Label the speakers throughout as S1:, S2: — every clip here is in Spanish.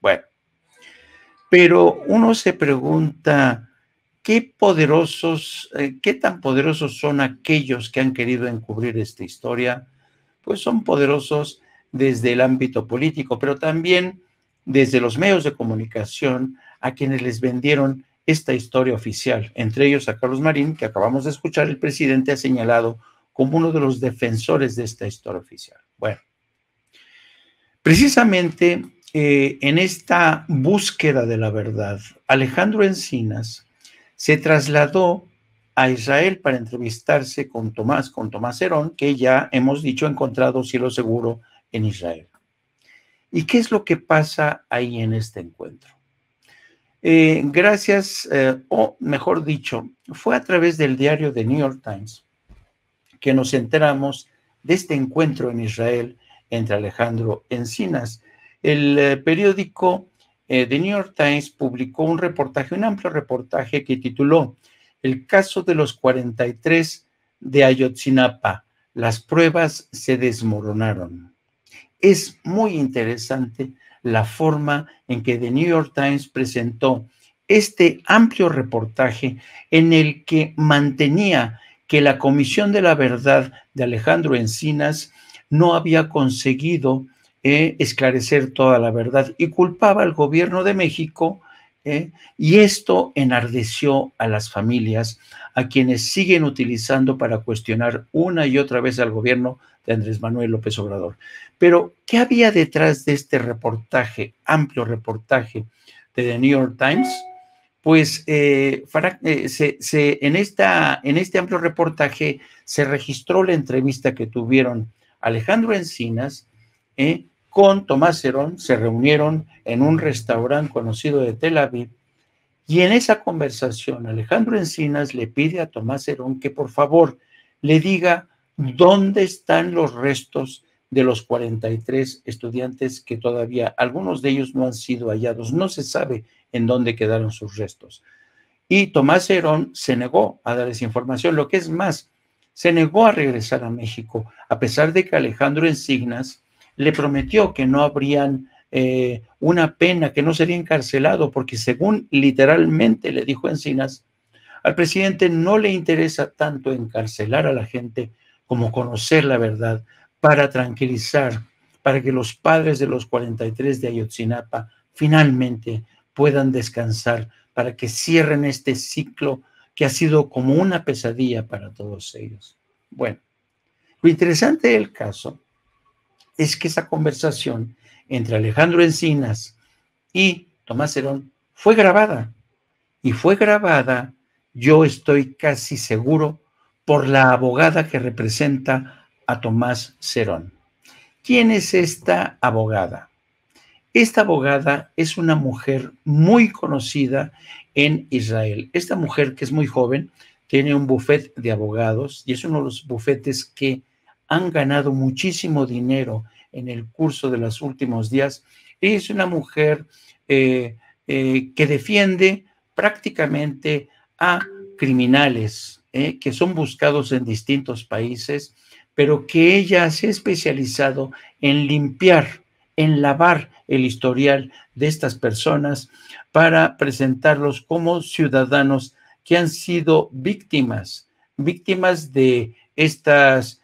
S1: Bueno, pero uno se pregunta, qué tan poderosos son aquellos que han querido encubrir esta historia? Pues son poderosos desde el ámbito político, pero también desde los medios de comunicación a quienes les vendieron esta historia oficial, entre ellos a Carlos Marín, que acabamos de escuchar. El presidente ha señalado como uno de los defensores de esta historia oficial. Bueno, precisamente en esta búsqueda de la verdad, Alejandro Encinas se trasladó a Israel para entrevistarse con Tomás Herón, que ya hemos dicho ha encontrado cielo seguro en Israel. ¿Y qué es lo que pasa ahí en este encuentro? O mejor dicho, fue a través del diario The New York Times que nos enteramos de este encuentro en Israel entre Alejandro Encinas. El periódico The New York Times publicó un amplio reportaje que tituló El caso de los 43 de Ayotzinapa. Las pruebas se desmoronaron. Es muy interesante la forma en que The New York Times presentó este amplio reportaje en el que mantenía que la Comisión de la Verdad de Alejandro Encinas no había conseguido esclarecer toda la verdad y culpaba al gobierno de México, y esto enardeció a las familias, a quienes siguen utilizando para cuestionar una y otra vez al gobierno de Andrés Manuel López Obrador. Pero, ¿qué había detrás de este reportaje, amplio reportaje de The New York Times? Pues en este amplio reportaje se registró la entrevista que tuvieron Alejandro Encinas con Tomás Herón. Se reunieron en un restaurante conocido de Tel Aviv, y en esa conversación Alejandro Encinas le pide a Tomás Herón que por favor le diga dónde están los restos de los 43 estudiantes que todavía, algunos de ellos no han sido hallados, no se sabe en dónde quedaron sus restos. Y Tomás Herón se negó a dar esa información, lo que es más, se negó a regresar a México, a pesar de que Alejandro Encinas le prometió que no habrían una pena, que no sería encarcelado, porque según literalmente le dijo Encinas, al presidente no le interesa tanto encarcelar a la gente como conocer la verdad para tranquilizar, para que los padres de los 43 de Ayotzinapa finalmente puedan descansar, para que cierren este ciclo que ha sido como una pesadilla para todos ellos. Bueno, lo interesante del caso es que esa conversación entre Alejandro Encinas y Tomás Herón fue grabada, y fue grabada, yo estoy casi seguro, por la abogada que representa a Tomás Herón. ¿Quién es esta abogada? Esta abogada es una mujer muy conocida en Israel. Esta mujer, que es muy joven, tiene un bufete de abogados y es uno de los bufetes que han ganado muchísimo dinero en el curso de los últimos días. Es una mujer que defiende prácticamente a criminales que son buscados en distintos países, pero que ella se ha especializado en limpiar, en lavar el historial de estas personas para presentarlos como ciudadanos que han sido víctimas de estas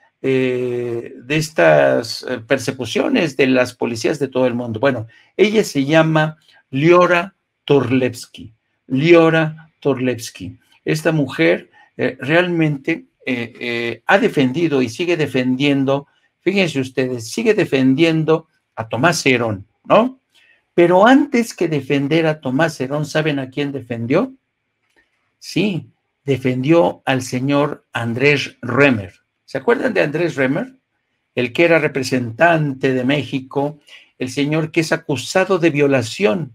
S1: persecuciones de las policías de todo el mundo. Bueno, ella se llama Liora Torlevsky. Liora Torlevsky. Esta mujer realmente ha defendido y sigue defendiendo, fíjense ustedes, sigue defendiendo a Tomás Herón, ¿no? Pero antes que defender a Tomás Herón, ¿saben a quién defendió? Sí, defendió al señor Andrés Remer. ¿Se acuerdan de Andrés Remer? El que era representante de México, el señor que es acusado de violación.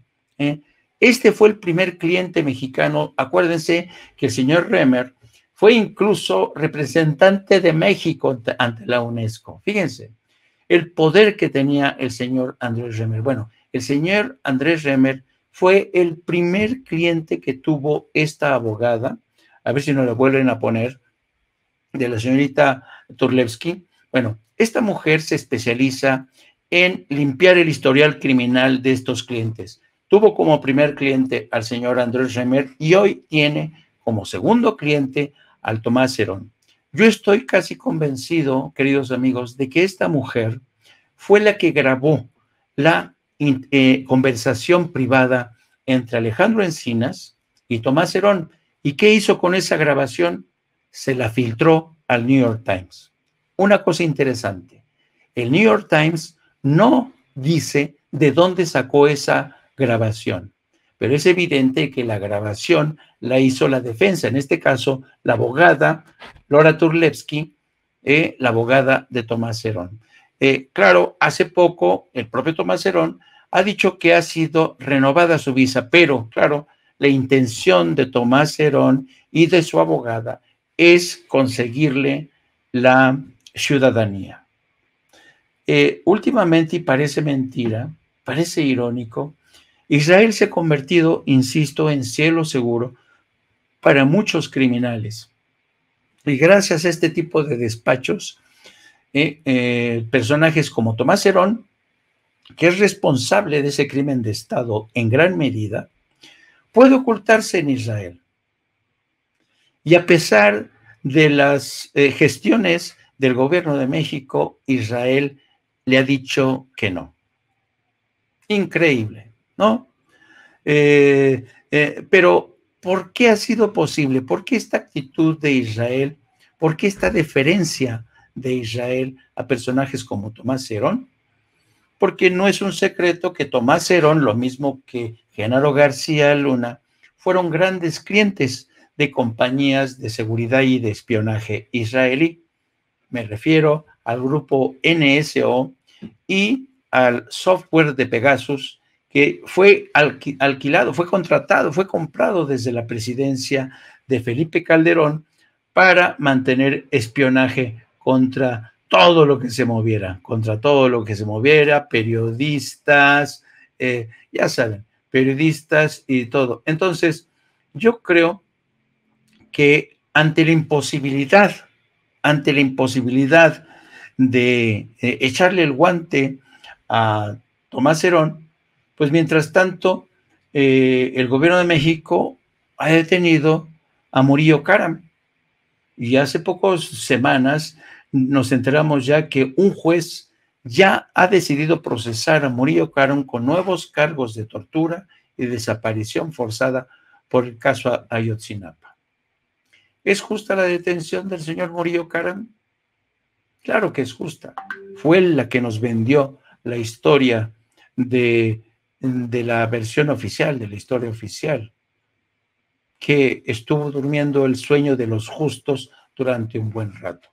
S1: Este fue el primer cliente mexicano. Acuérdense que el señor Remer fue incluso representante de México ante la UNESCO. Fíjense el poder que tenía el señor Andrés Remer. Bueno, el señor Andrés Remer fue el primer cliente que tuvo esta abogada, a ver si nos la vuelven a poner, de la señorita Torlevsky. Bueno, esta mujer se especializa en limpiar el historial criminal de estos clientes. Tuvo como primer cliente al señor Andrés Remer y hoy tiene como segundo cliente al Tomás Herón. Yo estoy casi convencido, queridos amigos, de que esta mujer fue la que grabó la conversación privada entre Alejandro Encinas y Tomás Herón. ¿Y qué hizo con esa grabación? Se la filtró al New York Times. Una cosa interesante, el New York Times no dice de dónde sacó esa grabación, pero es evidente que la grabación la hizo la defensa, en este caso la abogada Laura Turlewski, la abogada de Tomás Herón. Claro, hace poco el propio Tomás Herón ha dicho que ha sido renovada su visa, pero claro, la intención de Tomás Herón y de su abogada es conseguirle la ciudadanía. Últimamente, y parece mentira, parece irónico, Israel se ha convertido, insisto, en cielo seguro para muchos criminales. Y gracias a este tipo de despachos, personajes como Tomás Herón, que es responsable de ese crimen de Estado en gran medida, puede ocultarse en Israel. Y a pesar de las gestiones del gobierno de México, Israel le ha dicho que no. Increíble, ¿no? Pero, ¿por qué ha sido posible? ¿Por qué esta actitud de Israel? ¿Por qué esta deferencia de Israel a personajes como Tomás Herón? Porque no es un secreto que Tomás Herón, lo mismo que Genaro García Luna, fueron grandes clientes de compañías de seguridad y de espionaje israelí. Me refiero al grupo NSO y al software de Pegasus, que fue alquilado, fue contratado, fue comprado desde la presidencia de Felipe Calderón para mantener espionaje contra todo lo que se moviera, periodistas, ya saben, periodistas y todo. Entonces, yo creo que ante la imposibilidad de echarle el guante a Tomás Herón, pues mientras tanto, el gobierno de México ha detenido a Murillo Karam. Y hace pocas semanas nos enteramos ya que un juez ya ha decidido procesar a Murillo Karam con nuevos cargos de tortura y desaparición forzada por el caso Ayotzinapa. ¿Es justa la detención del señor Murillo Karam? Claro que es justa. Fue la que nos vendió la historia de la versión oficial, de la historia oficial, que estuvo durmiendo el sueño de los justos durante un buen rato.